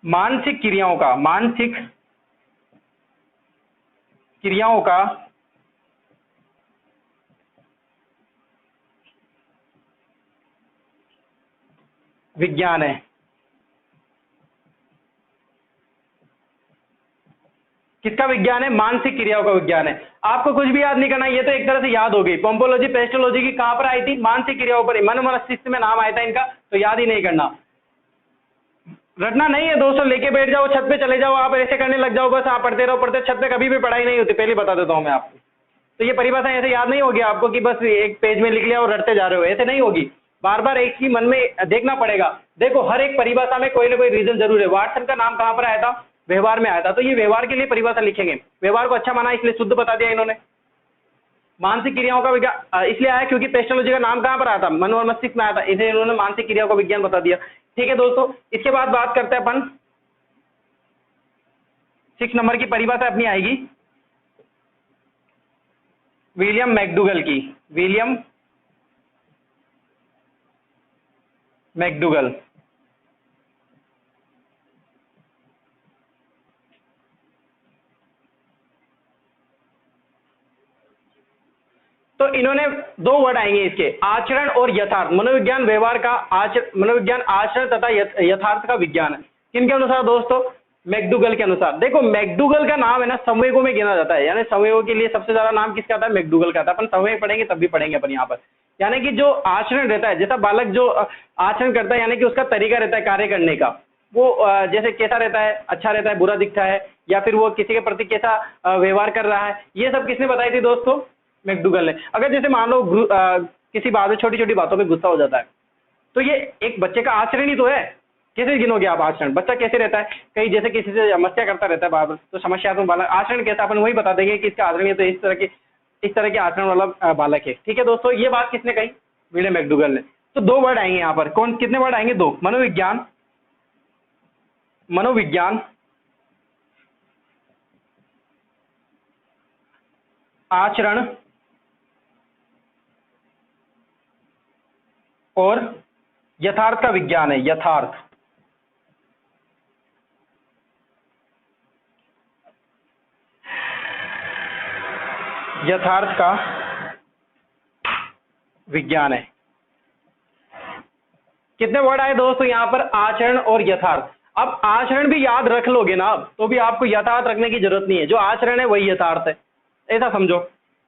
मानसिक क्रियाओं का विज्ञान है। किसका विज्ञान है? मानसिक क्रियाओं का विज्ञान है। आपको कुछ भी याद नहीं करना, ये तो एक तरह से याद हो गई। पोम्पोलॉजी, पेस्टोलॉजी की कहां पर आई थी? मानसिक क्रियाओं पर, मन मस्तिष्क में नाम आया था इनका, तो याद ही नहीं करना, रटना नहीं है दोस्तों। लेके बैठ जाओ, छत पे चले जाओ, आप ऐसे करने लग जाओ, बस आप पढ़ते रहो, छत पे कभी भी पढ़ाई नहीं होती, पहले बता देता हूं मैं आपको। तो ये परिभाषा ऐसे याद नहीं होगी आपको कि बस एक पेज में लिख लिया और रटते जा रहे हो, ऐसे नहीं होगी। बार बार एक ही मन में देखना पड़ेगा। देखो हर एक परिभाषा में कोई ना कोई रीजन जरूर है। वाटसन का नाम कहाँ पर आया था? व्यवहार में आया था। तो ये व्यवहार के लिए परिभाषा लिखेंगे। व्यवहार को अच्छा माना इसलिए शुद्ध बता दिया इन्होंने। मानसिक क्रियाओं का विज्ञान इसलिए आया क्योंकि पेस्टोलॉजी का नाम कहाँ पर आया था? मन और मस्तिष्क में आया था, इसे इन्होंने मानसिक क्रियाओं का विज्ञान बता दिया। ठीक है दोस्तों, इसके बाद बात करते हैं अपन 6 नंबर की परिभाषा अपनी आएगी विलियम मैकडूगल की। William McDougall. तो इन्होंने 2 वर्ड आएंगे इसके, आचरण और यथार्थ। मनोविज्ञान व्यवहार का, मनोविज्ञान आचरण तथा यथार्थ का विज्ञान है। किनके अनुसार दोस्तों? मैकडूगल के अनुसार। देखो मैकडूगल का नाम है ना संवेगों में गिना जाता है, यानी संवेगों के लिए सबसे ज्यादा नाम किसका आता है? मैकडूगल का आता है। अपन संवेग पढ़ेंगे तब भी पढ़ेंगे अपन यहाँ पर। यानी कि जो आचरण रहता है, जैसा बालक जो आचरण करता है, यानी कि उसका तरीका रहता है कार्य करने का, वो जैसे कैसा रहता है, अच्छा रहता है, बुरा दिखता है, या फिर वो किसी के प्रति कैसा व्यवहार कर रहा है, ये सब किसने बताई थी दोस्तों? मैकडूगल ने। अगर जैसे मान लो किसी बात में, छोटी छोटी बातों में गुस्सा हो जाता है, तो ये एक बच्चे का आचरण ही तो है। कैसे गिनोगे आप आचरण? बच्चा कैसे रहता है? कहीं जैसे किसी से समस्या करता रहता है बार बार, तो समस्यात्मक बालक। आचरण कैसा? अपन वही बता देंगे कि इसका आचरण ये तो इस तरह के आचरण वाला बालक है। ठीक है दोस्तों, ये बात किसने कही? विलियम मैकडूगल ने। तो 2 वर्ड आएंगे यहाँ पर। कौन कितने वर्ड आएंगे? 2। मनोविज्ञान आचरण और यथार्थ का विज्ञान है। यथार्थ का विज्ञान है। कितने वर्ड आए दोस्तों यहाँ पर? आचरण और यथार्थ। अब आचरण भी याद रख लोगे ना आप, तो भी आपको यथार्थ रखने की जरूरत नहीं है। जो आचरण है वही यथार्थ है, ऐसा समझो।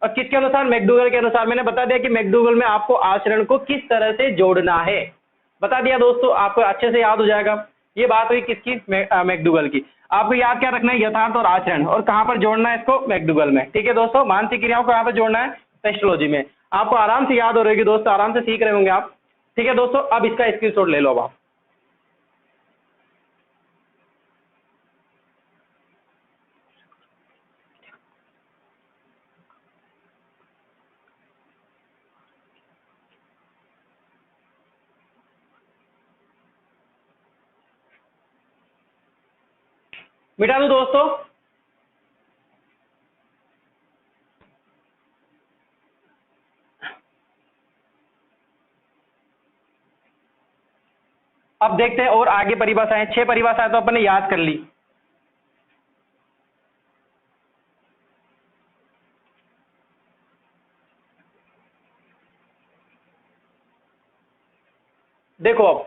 और किसके अनुसार? मैकडूगल के अनुसार। मैंने बता दिया कि मैकडूगल में आपको आचरण को किस तरह से जोड़ना है, बता दिया दोस्तों, आपको अच्छे से याद हो जाएगा। ये बात हुई किसकी? मैकडूगल की। आपको याद क्या रखना है? यथार्थ और आचरण। और कहां पर जोड़ना है इसको? मैकडूगल में। ठीक है दोस्तों, मानसिक क्रियाओं को कहां पर जोड़ना है? पेस्टोलॉजी में। आपको आराम से याद हो रहेगी दोस्तों, आराम से सीख रहे होंगे आप। ठीक है दोस्तों, अब इसका स्क्रीनशॉट ले लो अब आप। मिटा दूं दोस्तों? अब देखते हैं और आगे परिभाषाएं। 6 परिभाषाएं तो अपन ने याद कर ली। देखो अब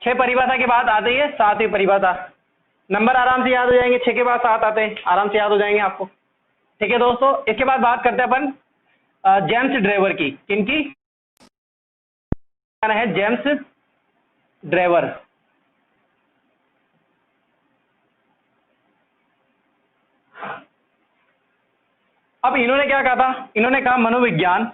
6 परिभाषा के बाद आती है 7वीं परिभाषा। नंबर आराम से याद हो जाएंगे, 6 के बाद 7 आते हैं, आराम से याद हो जाएंगे आपको। ठीक है दोस्तों, इसके बाद बात करते हैं अपन जेम्स ड्रेवर की। किनकी है? James Drever. अब इन्होंने क्या कहा था? इन्होंने कहा मनोविज्ञान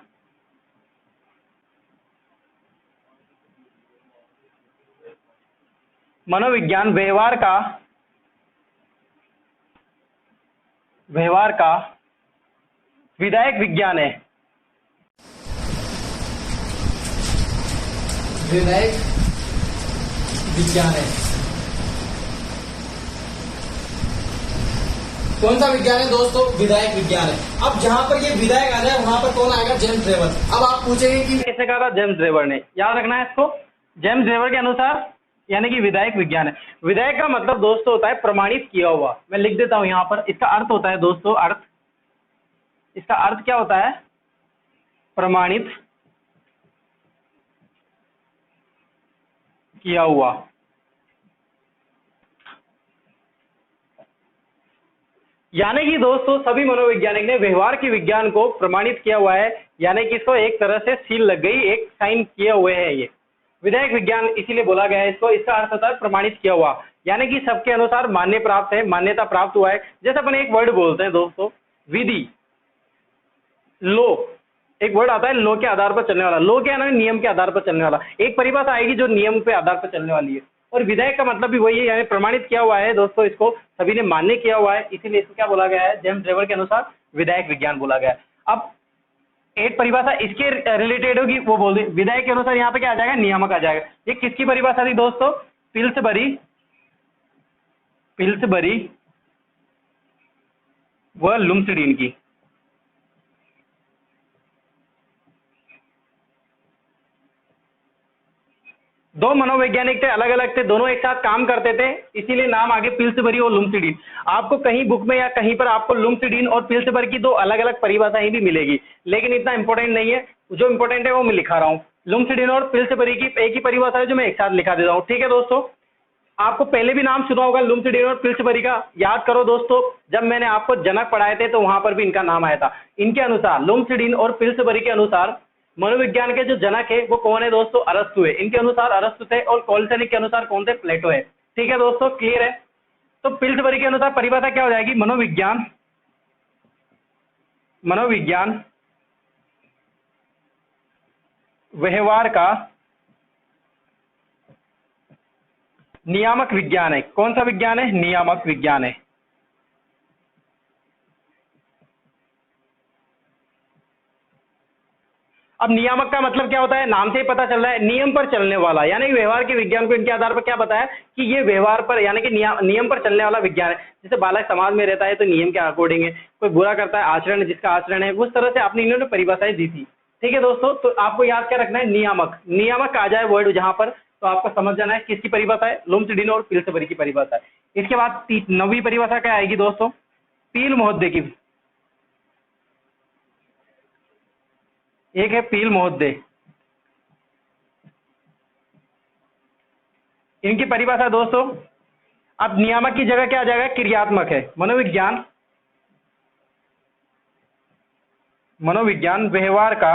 व्यवहार का विधायक विज्ञान है। विधायक विज्ञान है। कौन सा विज्ञान है दोस्तों? विधायक विज्ञान है। अब जहां पर ये विधायक आ जाए वहां पर कौन आएगा? James Drever. अब आप पूछेंगे कि किसने कहा था? जेम्स ड्रेवर ने। याद रखना है इसको, जेम्स ड्रेवर के अनुसार, यानी कि विधायक विज्ञान है। विधायक का मतलब दोस्तों होता है प्रमाणित किया हुआ। मैं लिख देता हूं यहां पर। इसका अर्थ होता है दोस्तों, इसका अर्थ क्या होता है? प्रमाणित किया हुआ। यानी कि दोस्तों सभी मनोवैज्ञानिक ने व्यवहार के विज्ञान को प्रमाणित किया हुआ है, यानी कि इसको एक तरह से सील लग गई, एक साइन किए हुए हैं ये विधायक विज्ञान, इसीलिए बोला गया है इसको। इसका अर्थ होता है प्रमाणित किया हुआ, यानी कि सबके अनुसार मान्य प्राप्त है, मान्यता प्राप्त हुआ है। जैसे अपन एक वर्ड बोलते हैं दोस्तों, विधि। लो, एक वर्ड आता है लो के आधार पर चलने वाला। लो क्या है ना, नियम के आधार पर चलने वाला। एक परिभाषा आएगी जो नियम के आधार पर चलने वाली है। और विधायक का मतलब भी वही है, यानी प्रमाणित किया हुआ है दोस्तों, इसको सभी ने मान्य किया हुआ है, इसीलिए इसको क्या बोला गया है, जेम्स ड्रेवर के अनुसार विधायक विज्ञान बोला गया है। अब एक परिभाषा इसके रिलेटेड होगी, वो बोल दी। विधायक के अनुसार यहाँ पे क्या आ जाएगा, नियामक आ जाएगा। ये किसकी परिभाषा थी दोस्तों, पिल्सबरी व लुम्सडीन की। दो मनोवैज्ञानिक थे, अलग अलग थे, दोनों एक साथ काम करते थे, इसीलिए नाम आगे पिल्सबरी और लुम्सडीन। आपको कहीं बुक में या कहीं पर आपको लुम्सडीन और पिल्सबरी की दो अलग अलग परिभाषाएं भी मिलेगी, लेकिन इतना इंपॉर्टेंट नहीं है। जो इंपॉर्टेंट है वो मैं लिखा रहा हूँ। लुम्सडीन और पिल्सबरी की एक ही परिभाषा है जो मैं एक साथ लिखा देता हूँ। ठीक है दोस्तों, आपको पहले भी नाम सुना होगा लुम्सडीन और पिल्सबरी का, याद करो दोस्तों, जब मैंने आपको जनक पढ़ाए थे तो वहां पर भी इनका नाम आया था। इनके अनुसार, लुम्सडीन और पिल्सबरी के अनुसार मनोविज्ञान के जो जनक है वो कौन है दोस्तों, अरस्तु है। इनके अनुसार अरस्तु थे, और कोलसेनिक के अनुसार कौन थे, प्लेटो है। ठीक है दोस्तों, क्लियर है। तो पिल्सबरी के अनुसार परिभाषा क्या हो जाएगी, मनोविज्ञान व्यवहार का नियामक विज्ञान है। कौन सा विज्ञान है, नियामक विज्ञान है। अब नियामक का मतलब क्या होता है, नाम से ही पता चल रहा है, नियम पर चलने वाला, यानी व्यवहार के विज्ञान को इनके आधार पर क्या बताया कि ये व्यवहार पर यानी कि नियम पर चलने वाला विज्ञान है। जैसे बालक समाज में रहता है तो नियम के अकॉर्डिंग है, कोई बुरा करता है, आचरण जिसका आचरण है, उस तरह से आपने इन्होंने परिभाषाएं दी थी। ठीक है दोस्तों, तो आपको याद क्या रखना है, नियामक आ जाए वर्ड जहां पर, तो आपको समझ जाना है किसकी परिभाषा है, लुम्सडीन और पिल्सबरी की परिभाषा है। इसके बाद 9वीं परिभाषा क्या आएगी दोस्तों, पील महोदय की। एक है पील महोदय, इनकी परिभाषा दोस्तों, अब नियामक की जगह क्या आ जाएगा, क्रियात्मक है। मनोविज्ञान व्यवहार का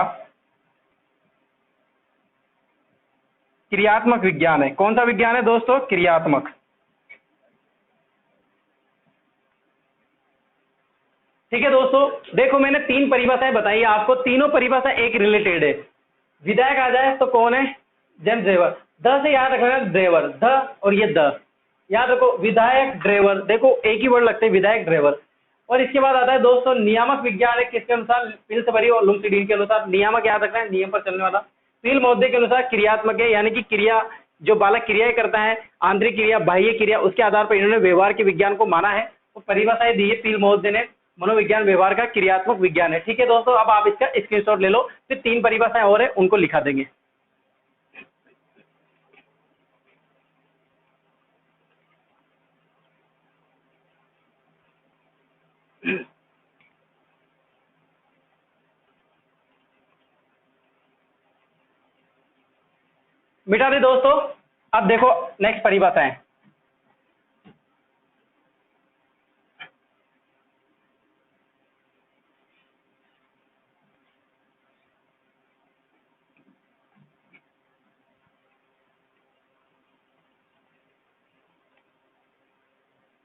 क्रियात्मक विज्ञान है। कौन सा विज्ञान है दोस्तों, क्रियात्मक। ठीक है दोस्तों, देखो मैंने 3 परिभाषाएं बताई आपको, तीनों परिभाषा एक रिलेटेड है। विधायक आ जाए तो कौन है, जेम्स ड्रेवर। द से याद रखना, ड्रेवर, द और ये द याद रखो, विधायक ड्रेवर, देखो एक ही वर्ड लगते हैं, विधायक ड्रेवर। और इसके बाद आता है दोस्तों नियामक विज्ञान है, किसके अनुसार, पिल्सबरी और लुम्सडीन के अनुसार। नियामक याद रखना है, नियम पर चलने वाला। पील महोदय के अनुसार क्रियात्मक है, यानी कि क्रिया, जो बालक क्रियाएं करता है, आंतरिक क्रिया, बाह्य क्रिया, उसके आधार पर इन्होंने व्यवहार के विज्ञान को माना है। तो परिभाषाएं दी है पील महोदय ने, मनोविज्ञान व्यवहार का क्रियात्मक विज्ञान है। ठीक है दोस्तों, अब आप इसका स्क्रीनशॉट ले लो, फिर 3 परिभाषाएं और है उनको लिखा देंगे। मिटा दे दोस्तों। अब देखो नेक्स्ट परिभाषा है,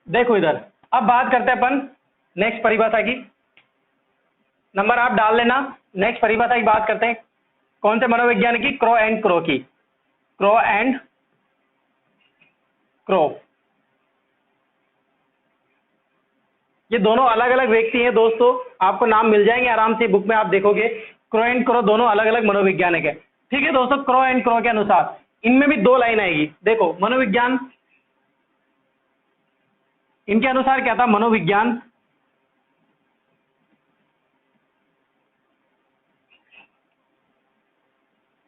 देखो इधर। अब बात करते हैं अपन नेक्स्ट परिभाषा की, नंबर आप डाल लेना। नेक्स्ट परिभाषा की बात करते हैं, कौन से मनोविज्ञान की, क्रो एंड क्रो की। क्रो एंड क्रो, ये दोनों अलग अलग व्यक्ति हैं दोस्तों, आपको नाम मिल जाएंगे आराम से, बुक में आप देखोगे। क्रो एंड क्रो दोनों अलग अलग मनोवैज्ञानिक है। ठीक है दोस्तों, क्रो एंड क्रो के अनुसार इनमें भी 2 लाइन आएगी। देखो मनोविज्ञान, इनके अनुसार क्या था, मनोविज्ञान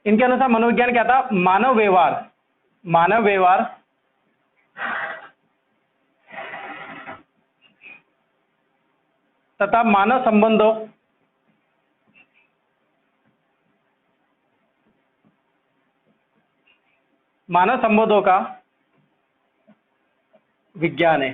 इनके अनुसार मनोविज्ञान क्या था, मानव व्यवहार तथा मानव संबंधों का विज्ञान है।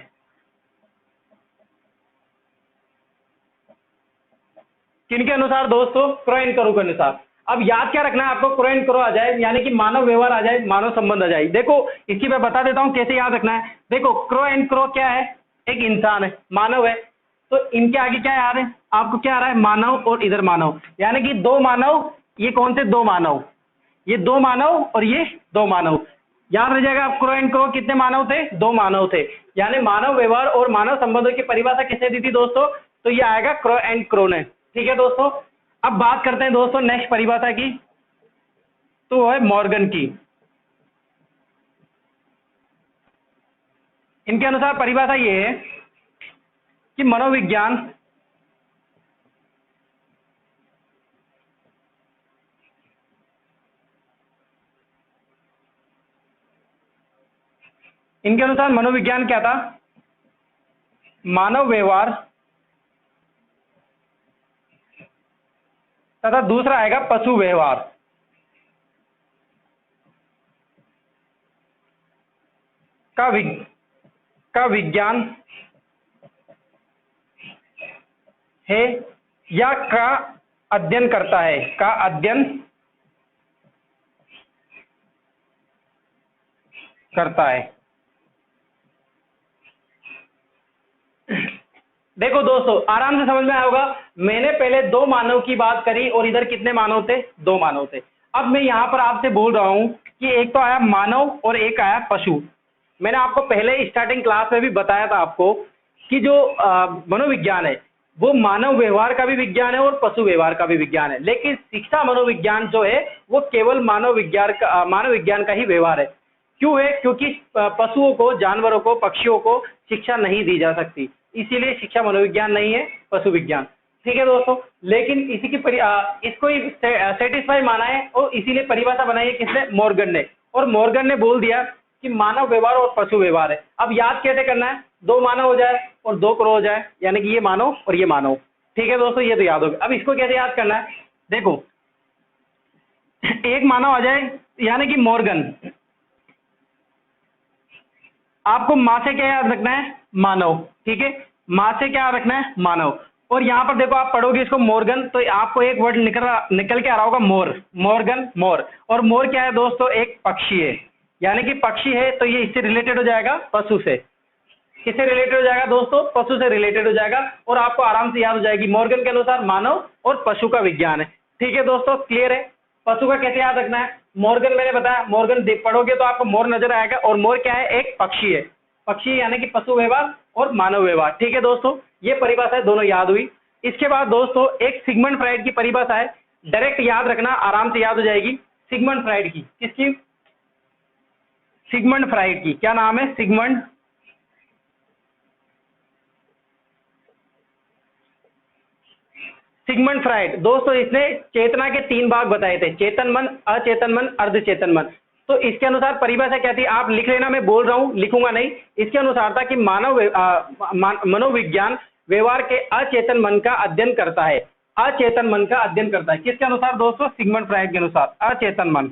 किनके अनुसार दोस्तों, क्रो एंड क्रो के अनुसार। अब याद क्या रखना है आपको, क्रो एंड क्रो आ जाए यानी कि मानव व्यवहार आ जाए, मानव संबंध आ जाए। देखो इसकी मैं बता देता हूं कैसे याद रखना है। देखो क्रो एंड क्रो क्या है, एक इंसान है, मानव है, तो इनके आगे क्या आ रहा है, आपको क्या आ रहा है, मानव और इधर मानव, यानी कि दो मानव, ये कौन से दो मानव, ये दो मानव और ये दो मानव। याद रह जाएगा आप, क्रो एंड क्रो कितने मानव थे, दो मानव थे। यानी मानव व्यवहार और मानव संबंधों की परिभाषा किसने दी थी दोस्तों, तो ये आएगा क्रो एंड क्रो ने। ठीक है दोस्तों, अब बात करते हैं दोस्तों नेक्स्ट परिभाषा की, तो वो है मॉर्गन की। इनके अनुसार परिभाषा ये है कि मनोविज्ञान इनके अनुसार मनोविज्ञान क्या था, मानव व्यवहार तथा दूसरा आएगा पशु व्यवहार। का विज्ञान है या का अध्ययन करता है, का अध्ययन करता है। देखो दोस्तों, आराम से समझ में आया होगा, मैंने पहले दो मानव की बात करी और इधर कितने मानव थे, दो मानव थे। अब मैं यहां पर आपसे बोल रहा हूं कि एक तो आया मानव और एक आया पशु। मैंने आपको पहले स्टार्टिंग क्लास में भी बताया था आपको कि जो मनोविज्ञान है वो मानव व्यवहार का भी विज्ञान है और पशु व्यवहार का भी विज्ञान है, लेकिन शिक्षा मनोविज्ञान जो है वो केवल मानव विज्ञान का ही व्यवहार है। क्यों है, क्योंकि पशुओं को, जानवरों को, पक्षियों को शिक्षा नहीं दी जा सकती, इसीलिए शिक्षा मनोविज्ञान नहीं है, पशु विज्ञान। ठीक है दोस्तों, लेकिन इसी की इसको ही सेटिस्फाई माना है और इसीलिए परिभाषा बनाई है किसने, मॉर्गन ने। और मॉर्गन ने बोल दिया कि मानव व्यवहार और पशु व्यवहार है। अब याद कैसे करना है, दो मानव हो जाए और दो क्रो हो जाए, यानी कि ये मानव और ये मानव। ठीक है दोस्तों, ये तो याद होगा। अब इसको कैसे याद करना है, देखो एक मानव आ जाए यानी कि मॉर्गन, आपको मां से क्या याद रखना है, मानव। ठीक है, मां से क्या रखना है, मानव। और यहां पर देखो आप पढ़ोगे इसको मॉर्गन, तो आपको एक वर्ड निकल के आ रहा होगा, मोर, मॉर्गन, मोर। और मोर क्या है दोस्तों, एक पक्षी है, यानी कि पक्षी है, तो ये इससे रिलेटेड हो जाएगा, पशु से। किससे रिलेटेड हो जाएगा दोस्तों, पशु से रिलेटेड हो जाएगा। और आपको आराम से याद हो जाएगी, मॉर्गन के अनुसार मानव और पशु का विज्ञान है। ठीक है दोस्तों, क्लियर है। पशु का कैसे याद रखना है, मॉर्गन मैंने बताया, मॉर्गन पढ़ोगे तो आपको मोर नजर आएगा, और मोर क्या है, एक पक्षी है। पक्षी यानी कि पशु व्यवहार और मानव व्यवहार। ठीक है दोस्तों, ये परिभाषा दोनों याद हुई। इसके बाद दोस्तों एक सिगमंड फ्राइड की परिभाषा है, डायरेक्ट याद रखना, आराम से याद हो जाएगी। सिगमंड फ्राइड की, किसकी, सिगमंड फ्राइड की। क्या नाम है, सिगमंड फ्राइड। दोस्तों इसने चेतना के तीन भाग बताए थे, चेतन मन, अचेतन मन, अर्धचेतन मन। तो इसके अनुसार परिभाषा क्या थी, आप लिख लेना, मैं बोल रहा हूं, लिखूंगा नहीं। इसके अनुसार था कि मनोविज्ञान व्यवहार के अचेतन मन का अध्ययन करता है, अचेतन मन का अध्ययन करता है। किसके अनुसार दोस्तों, सिगमंड फ्राइड के अनुसार, अचेतन मन,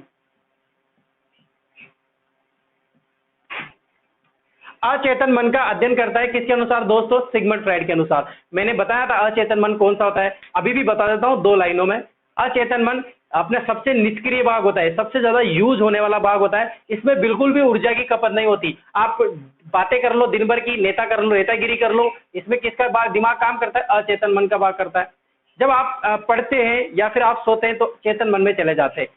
अचेतन मन का अध्ययन करता है। किसके अनुसार दोस्तों, सिगमंड फ्राइड के अनुसार। मैंने बताया था अचेतन मन कौन सा होता है, अभी भी बता देता हूं 2 लाइनों में। अचेतन मन अपने सबसे निष्क्रिय भाग होता है, सबसे ज्यादा यूज होने वाला भाग होता है। इसमें बिल्कुल भी ऊर्जा की खपत नहीं होती, आप बातें कर लो दिन भर की, नेता कर लो, नेतागिरी कर लो, इसमें किसका भाग, दिमाग काम करता है, अचेतन मन का भाग करता है। जब आप पढ़ते हैं या फिर आप सोते हैं तो चेतन मन में चले जाते हैं।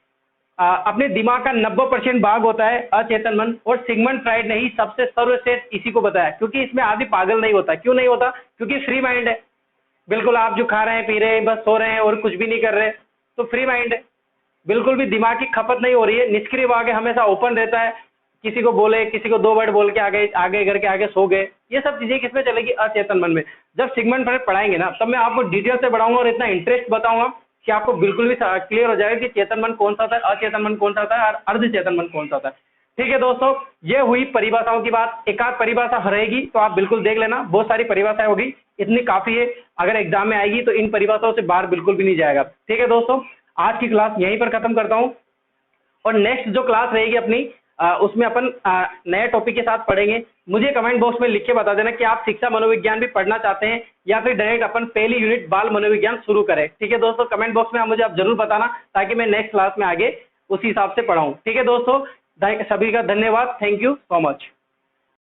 अपने दिमाग का 90% भाग होता है अचेतन मन, और सिगमंड फ्राइड ने ही सबसे सर्वश्रेष्ठ इसी को बताया, क्योंकि इसमें आदमी पागल नहीं होता। क्यों नहीं होता, क्योंकि फ्री माइंड है, बिल्कुल आप जो खा रहे हैं, पी रहे हैं, बस सो रहे हैं और कुछ भी नहीं कर रहे, तो फ्री माइंड है, बिल्कुल भी दिमाग की खपत नहीं हो रही है, निष्क्रिय भाग है, हमेशा ओपन रहता है। किसी को बोले, किसी को 2 वर्ड बोल के आगे करके आगे सो गए, ये सब चीजें किसमें चलेगी, अचेतन मन में। जब सिगमंड फ्राइड पढ़ाएंगे ना, तब मैं आपको डिटेल से पढ़ाऊंगा और इतना इंटरेस्ट बताऊंगा कि आपको बिल्कुल भी क्लियर हो जाएगा कि चेतन मन कौन सा होता है, अचेतन मन कौन सा होता है और अर्धचेतन मन कौन सा होता है। ठीक है दोस्तों, ये हुई परिभाषाओं की बात। एक आध परिभाषा रहेगी तो आप बिल्कुल देख लेना, बहुत सारी परिभाषाएं होगी, इतनी काफी है। अगर एग्जाम में आएगी तो इन परिभाषाओं से बाहर बिल्कुल भी नहीं जाएगा। ठीक है दोस्तों, आज की क्लास यहीं पर खत्म करता हूं, और नेक्स्ट जो क्लास रहेगी अपनी उसमें अपन नए टॉपिक के साथ पढ़ेंगे। मुझे कमेंट बॉक्स में लिख के बता देना कि आप शिक्षा मनोविज्ञान भी पढ़ना चाहते हैं या फिर डायरेक्ट अपन पहली यूनिट बाल मनोविज्ञान शुरू करें। ठीक है दोस्तों, कमेंट बॉक्स में आप मुझे आप जरूर बताना, ताकि मैं नेक्स्ट क्लास में आगे उसी हिसाब से पढ़ाऊं। ठीक है दोस्तों, सभी का धन्यवाद, थैंक यू सो मच।